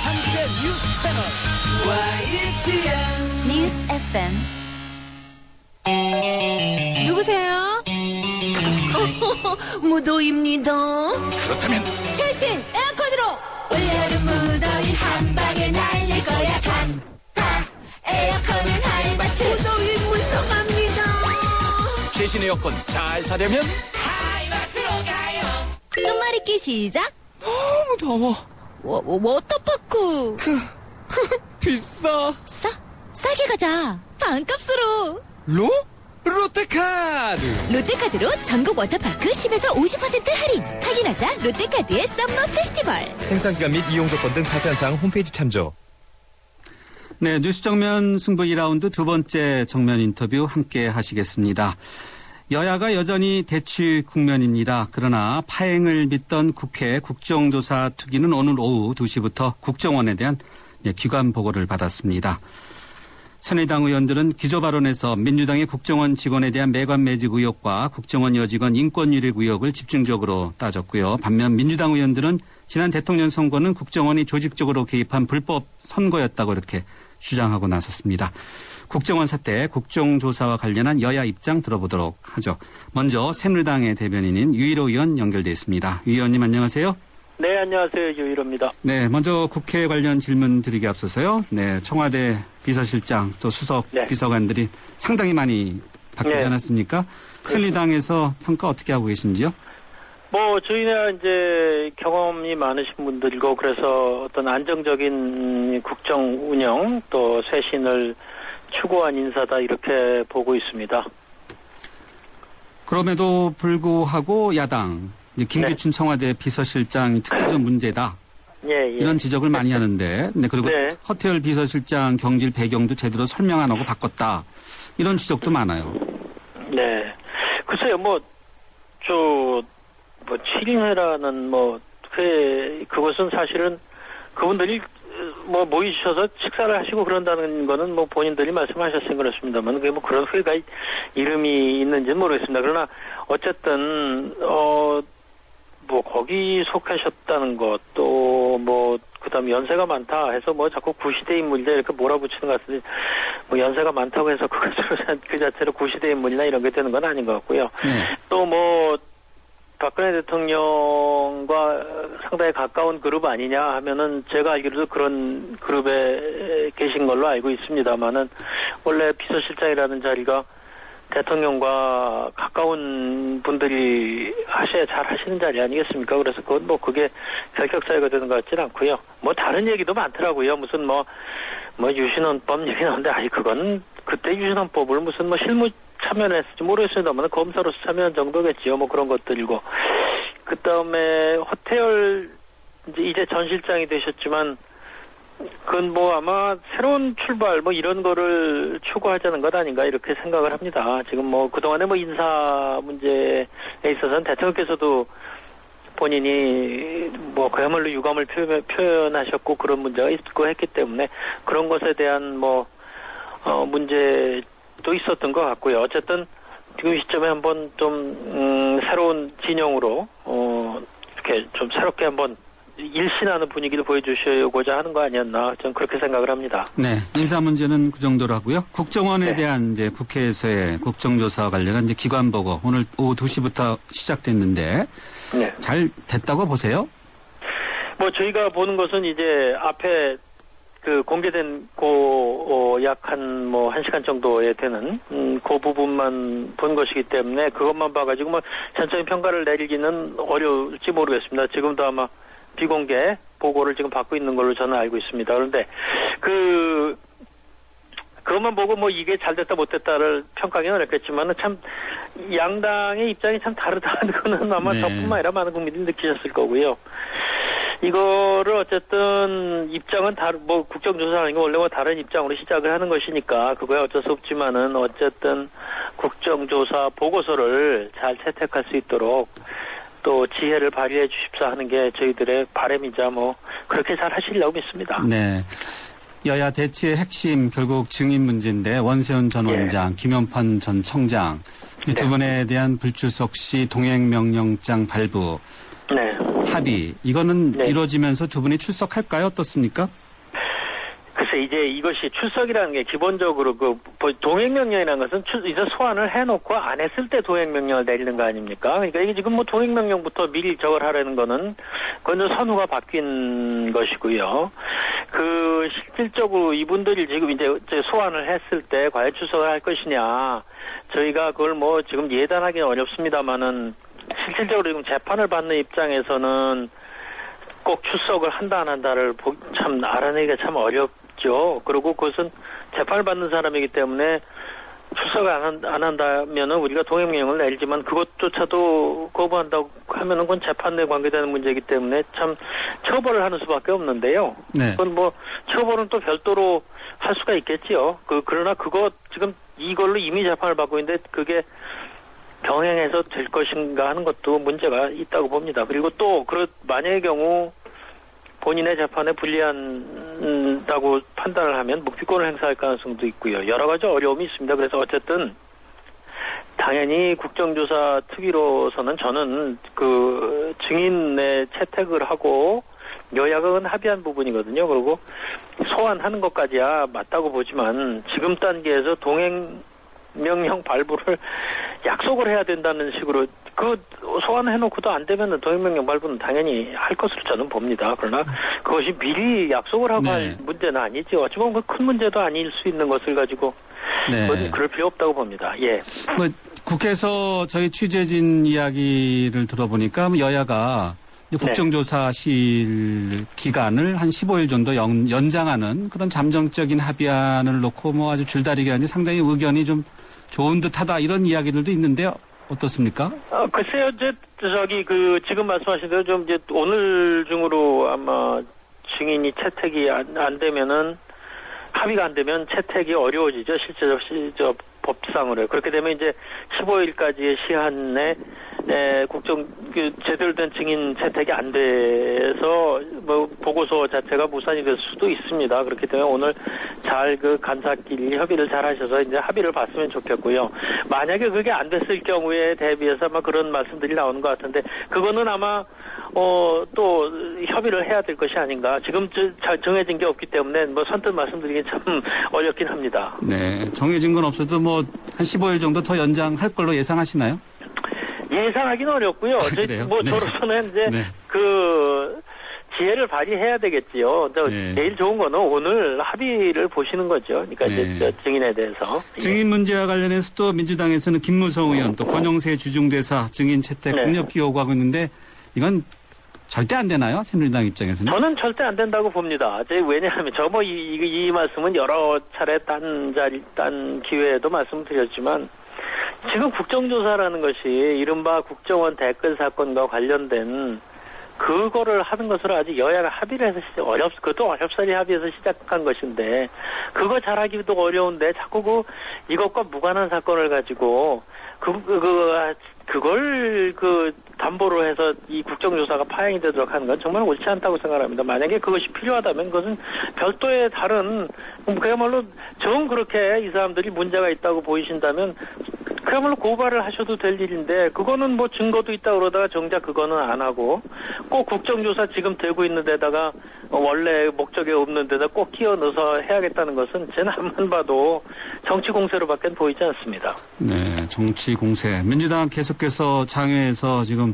한국의 뉴스 채널 YTN 뉴스 FM. 누구세요? 무도입니다. 그렇다면 최신 에어컨으로 올여름 무더위 한 방에 날릴 거야. 간다 에어컨은 하이마트. 무더위 물러갑니다. 최신 에어컨 잘 사려면 하이마트로 가요. 끝말잇기 시작. 너무 더워. 워터파크. 비싸. 싸게 가자. 반값으로. 롯데카드. 롯데카드로 전국 워터파크 10에서 50% 할인. 확인하자. 롯데카드의 썸머 페스티벌. 행사 기간 및 이용 조건 등 자세한 사항 홈페이지 참조. 네, 뉴스 정면 승부 2라운드 두 번째 정면 인터뷰 함께 하시겠습니다. 여야가 여전히 대치 국면입니다. 그러나 파행을 믿던 국회 국정조사 특위는 오늘 오후 2시부터 국정원에 대한 기관 보고를 받았습니다. 새누리당 의원들은 기조 발언에서 민주당의 국정원 직원에 대한 매관매직 의혹과 국정원 여직원 인권유력 의혹을 집중적으로 따졌고요. 반면 민주당 의원들은 지난 대통령 선거는 국정원이 조직적으로 개입한 불법 선거였다고 이렇게 주장하고 나섰습니다. 국정원 사태, 국정조사와 관련한 여야 입장 들어보도록 하죠. 먼저 새누리당의 대변인인 유일호 의원 연결돼 있습니다. 유 의원님 안녕하세요. 네, 안녕하세요. 유일호입니다. 네, 먼저 국회 관련 질문 드리기 앞서서요. 네, 청와대 비서실장 또 수석 비서관들이 상당히 많이 바뀌지 않았습니까? 새누리당에서 평가 어떻게 하고 계신지요? 저희는 이제 경험이 많으신 분들이고, 그래서 어떤 안정적인 국정 운영 또 쇄신을 추구한 인사다 이렇게 보고 있습니다. 그럼에도 불구하고 야당, 김기춘 청와대 비서실장이 특혜적 문제다. 이런 지적을 많이 하는데, 그리고 허태열 비서실장 경질 배경도 제대로 설명 안 하고 바꿨다. 이런 지적도 많아요. 네. 글쎄요, 7인회라는 회, 그것은 사실은 그분들이 모이셔서 식사를 하시고 그런다는 거는 본인들이 말씀하셨으니 그렇습니다만, 그게 그런 회가 이름이 있는지는 모르겠습니다. 그러나, 어쨌든, 거기 속하셨다는 것, 또, 그 다음에 연세가 많다 해서 자꾸 구시대 인물이다 이렇게 몰아붙이는 것 같은데, 연세가 많다고 해서 그 자체로 구시대 인물이나 이런 게 되는 건 아닌 것 같고요. 또 박근혜 대통령과 상당히 가까운 그룹 아니냐 하면은 제가 알기로도 그런 그룹에 계신 걸로 알고 있습니다만은 원래 비서실장이라는 자리가 대통령과 가까운 분들이 잘 하시는 자리 아니겠습니까? 그래서 그건 그게 결격사유가 되는 것 같지는 않고요. 다른 얘기도 많더라고요. 무슨 유신헌법 얘기 나오는데, 그건 그때 유신헌법을 무슨 실무 참여를 했을지 모르겠습니다만 검사로서 참여한 정도겠지요. 그런 것들이고. 그 다음에 허태열 이제 전 실장이 되셨지만 그건 아마 새로운 출발 이런 거를 추구하자는 것 아닌가 이렇게 생각을 합니다. 지금 그동안에 인사 문제에 있어서는 대통령께서도 본인이 그야말로 유감을 표현하셨고 그런 문제가 있고 했기 때문에 그런 것에 대한 문제도 있었던 것 같고요. 어쨌든 지금 시점에 한번 좀 새로운 진영으로 이렇게 좀 새롭게 한번 일신하는 분위기를 보여주시고자 하는 거 아니었나 저는 그렇게 생각을 합니다. 네, 인사 문제는 그 정도로 하고요. 국정원에 대한 이제 국회에서의 국정조사와 관련한 이제 기관 보고 오늘 오후 2시부터 시작됐는데 잘 됐다고 보세요? 저희가 보는 것은 이제 앞에 공개된 약 한 1시간 정도에 되는 그 부분만 본 것이기 때문에 그것만 봐가지고 전적인 평가를 내리기는 어려울지 모르겠습니다. 지금도 아마 비공개 보고를 지금 받고 있는 걸로 저는 알고 있습니다. 그런데 그것만 보고 이게 잘 됐다 못 됐다를 평가하기는 어렵겠지만은 참 양당의 입장이 참 다르다는 거는 아마 저뿐만 아니라 많은 국민들이 느끼셨을 거고요. 이거를 어쨌든 입장은 국정조사하는 게 원래 다른 입장으로 시작을 하는 것이니까 그거야 어쩔 수 없지만은 어쨌든 국정조사 보고서를 잘 채택할 수 있도록 또 지혜를 발휘해 주십사 하는 게 저희들의 바람이자 그렇게 잘 하시려고 믿습니다. 네. 여야 대치의 핵심 결국 증인 문제인데 원세훈 전 원장, 김연판 전 청장 이 두 분에 대한 불출석 시 동행명령장 발부 네. 합의 이거는 네. 이루어지면서 두 분이 출석할까요? 어떻습니까? 글쎄 이제 이것이 출석이라는 게 기본적으로 그 동행명령이라는 것은 이제 소환을 해놓고 안 했을 때 동행명령을 내리는 거 아닙니까? 그러니까 이게 지금 뭐 동행명령부터 미리 저걸 하라는 거는 그건 좀 선후가 바뀐 것이고요. 그 실질적으로 이분들이 지금 이제 소환을 했을 때 과연 출석을 할 것이냐 저희가 그걸 뭐 지금 예단하기는 어렵습니다만은 실질적으로 지금 재판을 받는 입장에서는 꼭 출석을 한다 안 한다를 참 알아내기가 참 어렵죠. 그리고 그것은 재판을 받는 사람이기 때문에 출석을 안 한다면은 우리가 동행명령을 내리지만 그것조차도 거부한다고 하면은 그건 재판에 관계되는 문제이기 때문에 참 처벌을 하는 수밖에 없는데요. 네. 그건 뭐 처벌은 또 별도로 할 수가 있겠지요. 그러나 그거 지금 이걸로 이미 재판을 받고 있는데 그게 병행해서 될 것인가 하는 것도 문제가 있다고 봅니다. 그리고 또 만약의 경우 본인의 재판에 불리한다고 판단을 하면 묵비권을 행사할 가능성도 있고요. 여러 가지 어려움이 있습니다. 그래서 어쨌든 당연히 국정조사 특위로서는 저는 그 증인의 채택을 하고 여야가 합의한 부분이거든요. 그리고 소환하는 것까지야 맞다고 보지만 지금 단계에서 동행명령 발부를 약속을 해야 된다는 식으로 그 소환해놓고도 안 되면 동행명령 발부는 당연히 할 것으로 저는 봅니다. 그러나 그것이 미리 약속을 하고 할 문제는 아니죠. 어찌 보면 큰 문제도 아닐 수 있는 것을 가지고 그럴 필요 없다고 봅니다. 예. 뭐 국회에서 저희 취재진 이야기를 들어보니까 여야가 국정조사실 기간을 한 15일 정도 연장하는 그런 잠정적인 합의안을 놓고 뭐 아주 줄다리기 하는데 상당히 의견이 좀 좋은 듯하다 이런 이야기들도 있는데요. 어떻습니까? 글쎄요, 지금 말씀하신 대로 좀 오늘 중으로 아마 증인이 채택이 안 되면은 합의가 안 되면 채택이 어려워지죠. 실제적 법상으로요. 그렇게 되면 이제 15일까지의 시한 내 제대로 된 증인 채택이 안 돼서 뭐 보고서 자체가 무산이 될 수도 있습니다. 그렇기 때문에 오늘 잘 간사끼리 협의를 잘 하셔서 이제 합의를 봤으면 좋겠고요. 만약에 그게 안 됐을 경우에 대비해서 아마 그런 말씀들이 나오는 것 같은데 그거는 아마 또 협의를 해야 될 것이 아닌가. 지금 잘 정해진 게 없기 때문에 뭐 선뜻 말씀드리기 참 어렵긴 합니다. 네, 정해진 건 없어도 뭐 한 15일 정도 더 연장할 걸로 예상하시나요? 예상하기는 어렵고요. 저로서는 이제 지혜를 발휘해야 되겠지요. 제일 좋은 거는 오늘 합의를 보시는 거죠. 그러니까 이제 증인에 대해서. 증인 문제와 관련해서 또 민주당에서는 김무성 의원 또 권영세 주중대사 증인 채택 강력히 요구하고 있는데 이건 절대 안 되나요? 새누리당 입장에서는? 저는 절대 안 된다고 봅니다. 왜냐하면 이 말씀은 여러 차례 딴 기회에도 말씀드렸지만 지금 국정조사라는 것이 이른바 국정원 댓글 사건과 관련된 그거를 하는 것으로 아직 여야가 합의를 해서 그것도 어렵사리 합의해서 시작한 것인데 그거 잘하기도 어려운데 자꾸 이것과 무관한 사건을 가지고 그걸 담보로 해서 이 국정조사가 파행이 되도록 하는 건 정말 옳지 않다고 생각합니다. 만약에 그것이 필요하다면 그것은 별도의 다른 그야말로 정 그렇게 이 사람들이 문제가 있다고 보이신다면 그야말로 고발을 하셔도 될 일인데 그거는 뭐 증거도 있다 그러다가 정작 그거는 안 하고 꼭 국정조사 지금 되고 있는 데다가 원래 목적에 없는 데다 꼭 끼워 넣어서 해야겠다는 것은 제 앞만 봐도 정치 공세로밖에 보이지 않습니다. 네, 정치 공세. 민주당 계속해서 장외에서 지금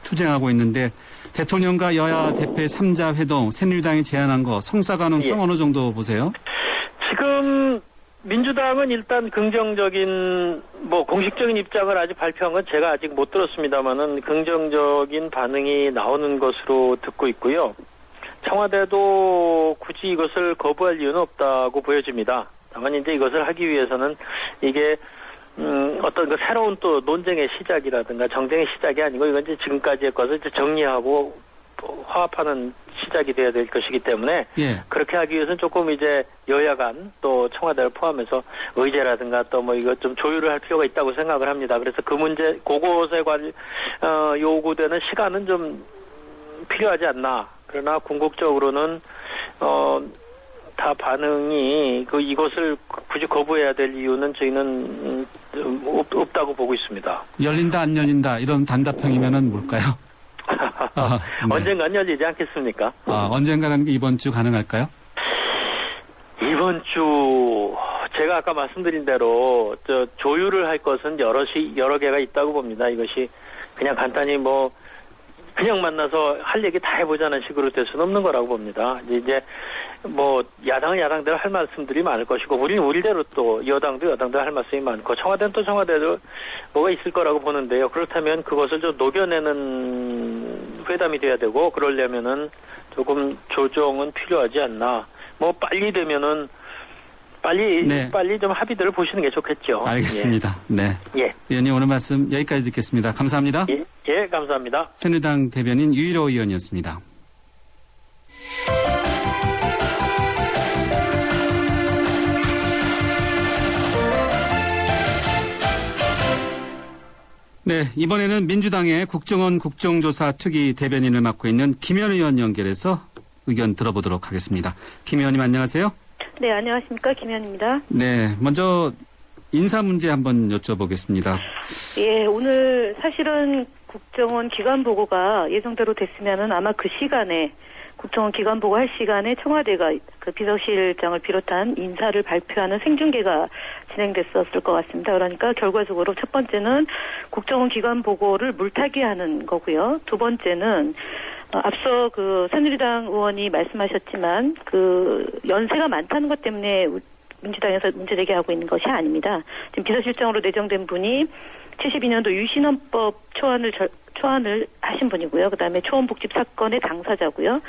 투쟁하고 있는데 대통령과 여야 대표의 3자 회동 새누리당이 제안한 거 성사 가능성 어느 정도 보세요? 지금 민주당은 일단 긍정적인 공식적인 입장을 아직 발표한 건 제가 아직 못 들었습니다만은 긍정적인 반응이 나오는 것으로 듣고 있고요. 청와대도 굳이 이것을 거부할 이유는 없다고 보여집니다. 다만 이제 이것을 하기 위해서는 이게 어떤 새로운 또 논쟁의 시작이라든가 정쟁의 시작이 아니고 이건 이제 지금까지의 것을 이제 정리하고 화합하는 시작이 돼야 될 것이기 때문에 그렇게 하기 위해서는 조금 이제 여야 간 또 청와대를 포함해서 의제라든가 또 이것 좀 조율을 할 필요가 있다고 생각을 합니다. 그래서 그 문제 그것에 요구되는 시간은 좀 필요하지 않나. 그러나 궁극적으로는 다 반응이 이것을 굳이 거부해야 될 이유는 저희는 없다고 보고 있습니다. 열린다 안 열린다 이런 단답형이면은 뭘까요? 네. 언젠간 열리지 않겠습니까? 언젠가는 게 이번 주 가능할까요? 이번 주 제가 아까 말씀드린 대로 조율을 할 것은 여러 개가 있다고 봅니다. 이것이 그냥 간단히 그냥 만나서 할 얘기 다 해보자는 식으로 될 수는 없는 거라고 봅니다. 이제 야당은 야당대로 할 말씀들이 많을 것이고, 우리는 우리대로 또 여당도 여당대로 할 말씀이 많고, 청와대는 또 청와대로 뭐가 있을 거라고 보는데요. 그렇다면 그것을 좀 녹여내는 회담이 돼야 되고, 그러려면은 조금 조정은 필요하지 않나. 빨리 되면은 빨리 좀 합의들을 보시는 게 좋겠죠. 알겠습니다. 네. 예. 의원님 오늘 말씀 여기까지 듣겠습니다. 감사합니다. 예, 감사합니다. 새누리당 대변인 유일호 의원이었습니다. 네, 이번에는 민주당의 국정원 국정조사 특위 대변인을 맡고 있는 김현 의원 연결해서 의견 들어보도록 하겠습니다. 김 의원님 안녕하세요. 네, 안녕하십니까. 김현입니다. 네, 먼저 인사 문제 한번 여쭤보겠습니다. 예, 오늘 사실은 국정원 기관 보고가 예정대로 됐으면은 아마 그 시간에 국정원 기관 보고 할 시간에 청와대가 그 비서실장을 비롯한 인사를 발표하는 생중계가 진행됐었을 것 같습니다. 그러니까 결과적으로 첫 번째는 국정원 기관 보고를 물타기하는 거고요. 두 번째는 앞서 그 새누리당 의원이 말씀하셨지만 그 연세가 많다는 것 때문에 민주당에서 문제제기하고 있는 것이 아닙니다. 지금 비서실장으로 내정된 분이 72년도 유신헌법 초안을 하신 분이고요. 그다음에 초원복집 사건의 당사자고요.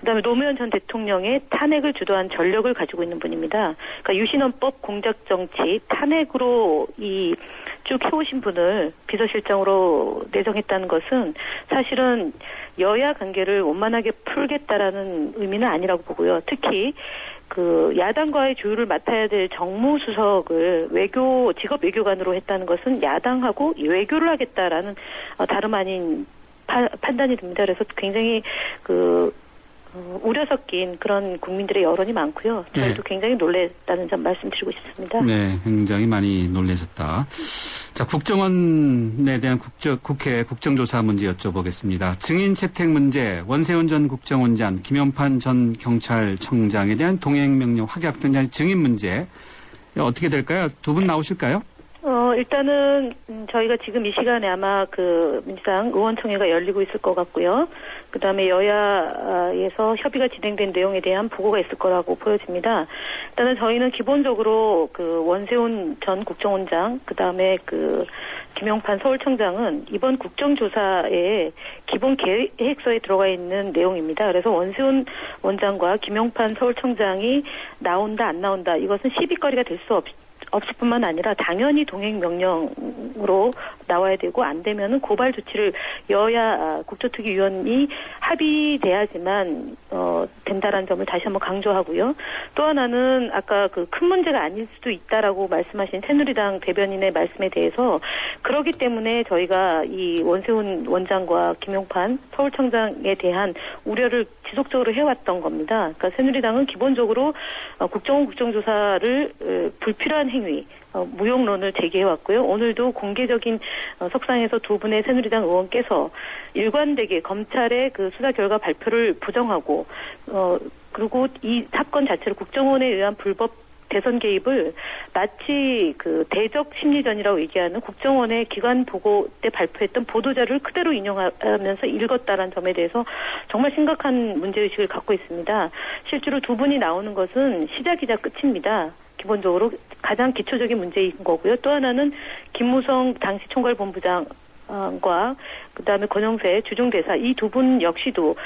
그다음에 노무현 전 대통령의 탄핵을 주도한 전력을 가지고 있는 분입니다. 그러니까 유신헌법, 공작정치, 탄핵으로 쭉 해오신 분을 비서실장으로 내정했다는 것은 사실은 여야 관계를 원만하게 풀겠다라는 의미는 아니라고 보고요. 특히 그 야당과의 조율을 맡아야 될 정무수석을 직업 외교관으로 했다는 것은 야당하고 외교를 하겠다라는 다름 아닌 판단이 듭니다. 그래서 굉장히 우려 섞인 그런 국민들의 여론이 많고요. 저희도 굉장히 놀랐다는 점 말씀드리고 싶습니다. 네, 굉장히 많이 놀라셨다. 자, 국정원에 대한 국회 국정조사 문제 여쭤보겠습니다. 증인 채택 문제, 원세훈 전 국정원장, 김용판 전 경찰청장에 대한 동행명령 확약 등 증인 문제 어떻게 될까요? 두 분 나오실까요? 일단은 저희가 지금 이 시간에 아마 그 민주당 의원총회가 열리고 있을 것 같고요. 그다음에 여야에서 협의가 진행된 내용에 대한 보고가 있을 거라고 보여집니다. 일단은 저희는 기본적으로 그 원세훈 전 국정원장, 그다음에 그 김용판 서울청장은 이번 국정조사에 기본 계획서에 들어가 있는 내용입니다. 그래서 원세훈 원장과 김용판 서울청장이 나온다 안 나온다 이것은 시비거리가 될 수 없을 뿐만 아니라 당연히 동행명령으로 나와야 되고 안 되면은 고발 조치를 여야 국조특위위원이 합의돼야지만 된다라는 점을 다시 한번 강조하고요. 또 하나는 아까 그 큰 문제가 아닐 수도 있다라고 말씀하신 새누리당 대변인의 말씀에 대해서 그렇기 때문에 저희가 이 원세훈 원장과 김용판 서울청장에 대한 우려를 지속적으로 해왔던 겁니다. 그러니까 새누리당은 기본적으로 국정원 국정조사를 불필요한 행위, 무용론을 제기해왔고요. 오늘도 공개적인 석상에서 두 분의 새누리당 의원께서 일관되게 검찰의 그 수사 결과 발표를 부정하고 그리고 이 사건 자체를 국정원에 의한 불법 대선 개입을 마치 그 대적 심리전이라고 얘기하는 국정원의 기관 보고 때 발표했던 보도자료를 그대로 인용하면서 읽었다는 점에 대해서 정말 심각한 문제의식을 갖고 있습니다. 실제로 두 분이 나오는 것은 시작이자 끝입니다. 기본적으로 가장 기초적인 문제인 거고요. 또 하나는 김무성 당시 총괄본부장과 그다음에 권영세 주중대사 이 두 분 역시도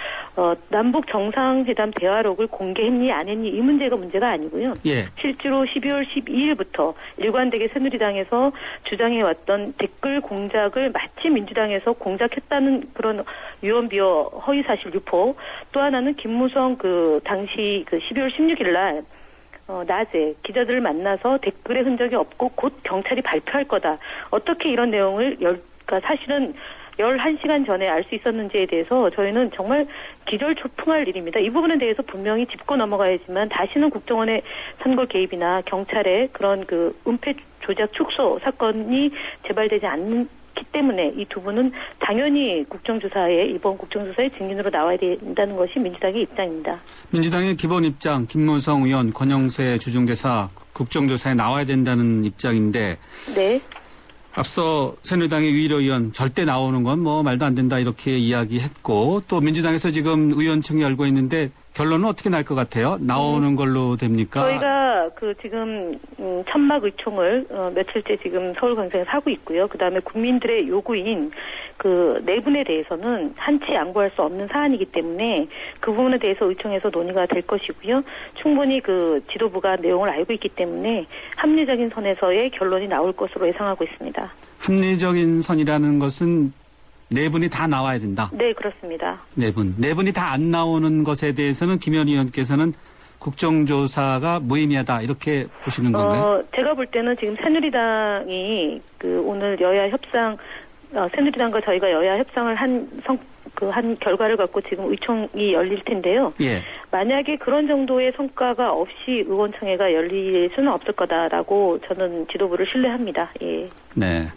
남북 정상회담 대화록을 공개했니 안 했니 이 문제가 아니고요. 실제로 12월 12일부터 일관되게 새누리당에서 주장해왔던 댓글 공작을 마치 민주당에서 공작했다는 그런 유언비어 허위사실 유포 또 하나는 김무성 그 당시 그 12월 16일 날 낮에 기자들을 만나서 댓글의 흔적이 없고 곧 경찰이 발표할 거다. 어떻게 이런 내용을 그러니까 사실은 11시간 전에 알 수 있었는지에 대해서 저희는 정말 기절초풍할 일입니다. 이 부분에 대해서 분명히 짚고 넘어가야지만 다시는 국정원의 선거 개입이나 경찰의 그런 그 은폐 조작 축소 사건이 재발되지 않게 그렇기 때문에 이 두 분은 당연히 이번 국정조사에 증인으로 나와야 된다는 것이 민주당의 입장입니다. 민주당의 기본 입장, 김무성 의원, 권영세 주중대사 국정조사에 나와야 된다는 입장인데 네. 앞서 새누리당의 유일호 의원 절대 나오는 건 뭐 말도 안 된다 이렇게 이야기했고 또 민주당에서 지금 의원총회 열고 있는데 결론은 어떻게 날 것 같아요? 나오는 걸로 됩니까? 저희가 지금 천막 의총을 며칠째 지금 서울광장에서 하고 있고요. 그다음에 국민들의 요구인 그 내분에 대해서는 한치 양보할 수 없는 사안이기 때문에 그 부분에 대해서 의총에서 논의가 될 것이고요. 충분히 그 지도부가 내용을 알고 있기 때문에 합리적인 선에서의 결론이 나올 것으로 예상하고 있습니다. 합리적인 선이라는 것은 네 분이 다 나와야 된다. 네, 그렇습니다. 네 분이 다 안 나오는 것에 대해서는 김 의원께서는 국정조사가 무의미하다 이렇게 보시는 건가요? 제가 볼 때는 지금 새누리당이 오늘 여야 협상 새누리당과 저희가 여야 협상을 한 결과를 갖고 지금 의총이 열릴 텐데요. 예. 만약에 그런 정도의 성과가 없이 의원총회가 열릴 수는 없을 거다라고 저는 지도부를 신뢰합니다. 예. 네.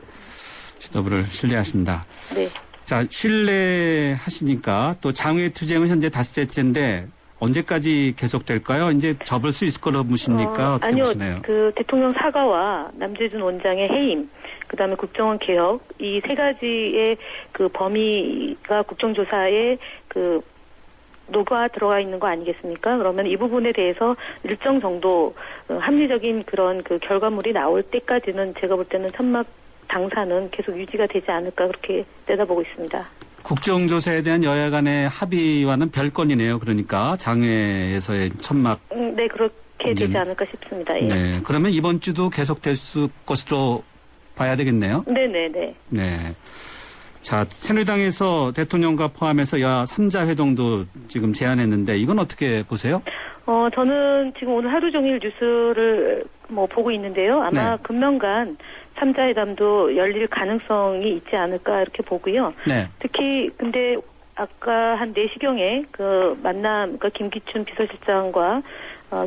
지도부를 신뢰하신다. 네. 자, 신뢰하시니까 또 장외투쟁은 현재 닷새째인데 언제까지 계속될까요? 이제 접을 수 있을 거라고 보십니까? 어떻게 아니요. 보시나요? 대통령 사과와 남재준 원장의 해임, 그다음에 국정원 개혁, 이 세 가지의 그 범위가 국정조사에 녹아 들어가 있는 거 아니겠습니까? 그러면 이 부분에 대해서 일정 정도 합리적인 그런 결과물이 나올 때까지는 제가 볼 때는 천막 당사는 계속 유지가 되지 않을까 그렇게 내다보고 있습니다. 국정조사에 대한 여야 간의 합의와는 별건이네요. 그러니까 장외에서의 천막. 네, 그렇게 되지 않을까 싶습니다. 예. 네, 그러면 이번 주도 계속될 것으로 봐야 되겠네요. 네네네. 네. 자, 새누리당에서 대통령과 포함해서 여야 3자 회동도 지금 제안했는데 이건 어떻게 보세요? 저는 지금 오늘 하루 종일 뉴스를 보고 있는데요. 아마 네. 금명간 3자 회담도 열릴 가능성이 있지 않을까 이렇게 보고요. 네. 특히 근데 아까 한 4시경에 만남, 김기춘 비서실장과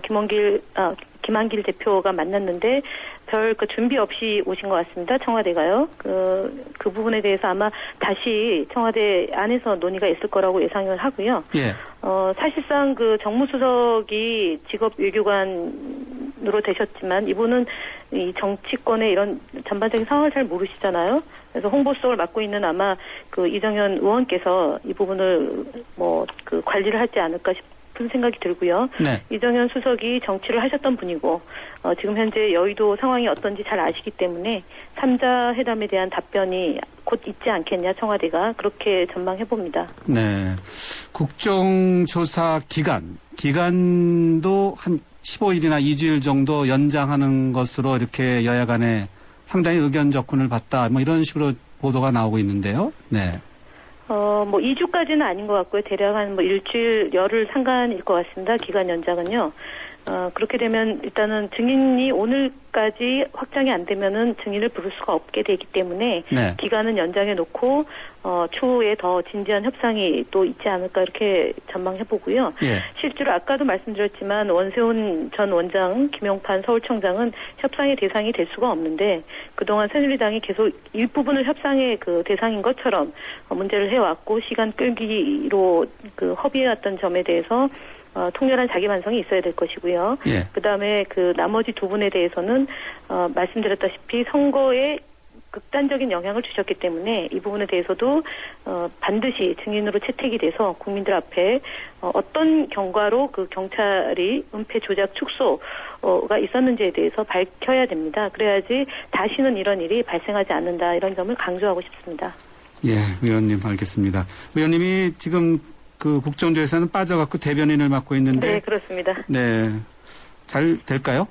김한길 대표가 만났는데 별 준비 없이 오신 것 같습니다. 청와대가요. 그 부분에 대해서 아마 다시 청와대 안에서 논의가 있을 거라고 예상을 하고요. 예. 사실상 정무수석이 직업 외교관으로 되셨지만 이분은 이 정치권의 이런 전반적인 상황을 잘 모르시잖아요. 그래서 홍보수석을 맡고 있는 아마 이정현 의원께서 이 부분을 관리를 하지 않을까 싶은 생각이 들고요. 네. 이정현 수석이 정치를 하셨던 분이고 지금 현재 여의도 상황이 어떤지 잘 아시기 때문에 3자 회담에 대한 답변이 곧 있지 않겠냐 청와대가 그렇게 전망해봅니다. 네. 국정조사 기간도 한 15일이나 2주일 정도 연장하는 것으로 이렇게 여야 간에 상당히 의견 접근을 받다 이런 식으로 보도가 나오고 있는데요. 네. 2주까지는 아닌 것 같고요. 대략 한 일주일, 열흘 상간일 것 같습니다. 기간 연장은요. 그렇게 되면 일단은 증인이 오늘까지 확정이 안 되면은 증인을 부를 수가 없게 되기 때문에 네. 기간은 연장해 놓고 추후에 더 진지한 협상이 또 있지 않을까 이렇게 전망해 보고요. 예. 실제로 아까도 말씀드렸지만 원세훈 전 원장, 김용판 서울청장은 협상의 대상이 될 수가 없는데 그동안 새누리당이 계속 일부분을 협상의 대상인 것처럼 문제를 해왔고 시간 끌기로 허비해왔던 점에 대해서 통렬한 자기 반성이 있어야 될 것이고요. 예. 그다음에 나머지 두 분에 대해서는 말씀드렸다시피 선거에 극단적인 영향을 주셨기 때문에 이 부분에 대해서도 반드시 증인으로 채택이 돼서 국민들 앞에 어떤 경과로 경찰이 은폐 조작 축소가 있었는지에 대해서 밝혀야 됩니다. 그래야지 다시는 이런 일이 발생하지 않는다 이런 점을 강조하고 싶습니다. 예, 의원님 알겠습니다. 의원님이 지금 국정조사에서는 빠져갖고 대변인을 맡고 있는데. 네, 그렇습니다. 네. 잘 될까요?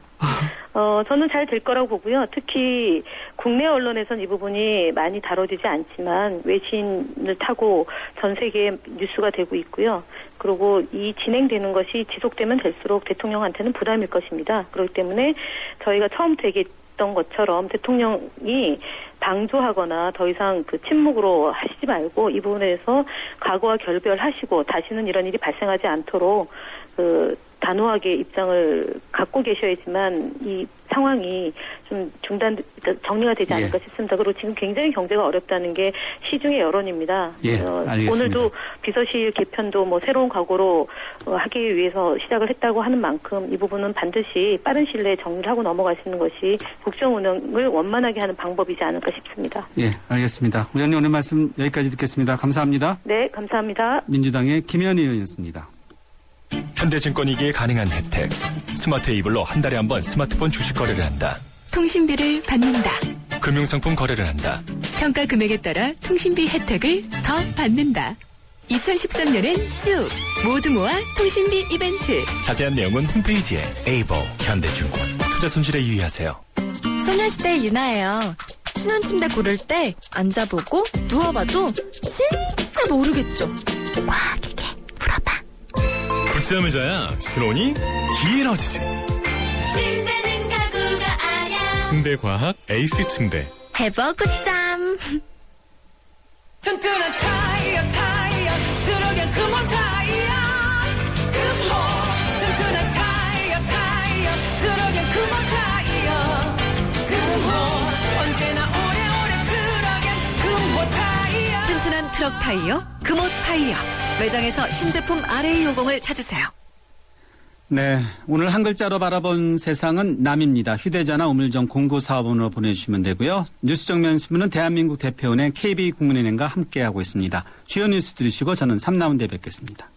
저는 잘 될 거라고 보고요. 특히 국내 언론에선 이 부분이 많이 다뤄지지 않지만 외신을 타고 전 세계에 뉴스가 되고 있고요. 그리고 이 진행되는 것이 지속되면 될수록 대통령한테는 부담일 것입니다. 그렇기 때문에 저희가 처음부터 얘기했던 것처럼 대통령이 방조하거나 더 이상 침묵으로 하시지 말고 이 부분에 대해서 각오와 결별하시고 다시는 이런 일이 발생하지 않도록 단호하게 입장을 갖고 계셔야지만 이 상황이 좀 정리가 되지 않을까 싶습니다. 그리고 지금 굉장히 경제가 어렵다는 게 시중의 여론입니다. 알겠습니다. 오늘도 비서실 개편도 뭐 새로운 각오로 하기 위해서 시작을 했다고 하는 만큼 이 부분은 반드시 빠른 시일 내에 정리를 하고 넘어가시는 것이 국정 운영을 원만하게 하는 방법이지 않을까 싶습니다. 예, 알겠습니다. 의원님 오늘 말씀 여기까지 듣겠습니다. 감사합니다. 네, 감사합니다. 민주당의 김현희 의원이었습니다. 현대증권이기에 가능한 혜택. 스마트 이블로 한 달에 한 번 스마트폰 주식 거래를 한다. 통신비를 받는다. 금융상품 거래를 한다. 평가 금액에 따라 통신비 혜택을 더 받는다. 2013년엔 쭉 모두 모아 통신비 이벤트. 자세한 내용은 홈페이지에 에이버 현대증권. 투자 손실에 유의하세요. 소녀시대 유나예요. 신혼침대 고를 때 앉아보고 누워봐도 진짜 모르겠죠. 꽉 이게 풀어봐. 붙자매자야 신혼이 길어지지. 침대는 가구가 아냐. 침대과학 에이스 침대. 해버 굿잠. 튼튼한 타이어 들어간 금호 타이어 금호 튼튼한 타이어 들어간 금호 타이어 금호 언제나 오래오래 들어간 금호 타이어 튼튼한 트럭 타이어 금호 타이어 매장에서 신제품 RA50을 찾으세요. 네, 오늘 한 글자로 바라본 세상은 남입니다. 휴대전화 우물정 0945번으로 보내주시면 되고요. 뉴스 정면 신문은 대한민국 대표원의 KB국민은행과 함께하고 있습니다. 주요 뉴스 들으시고 저는 3라운드에 뵙겠습니다.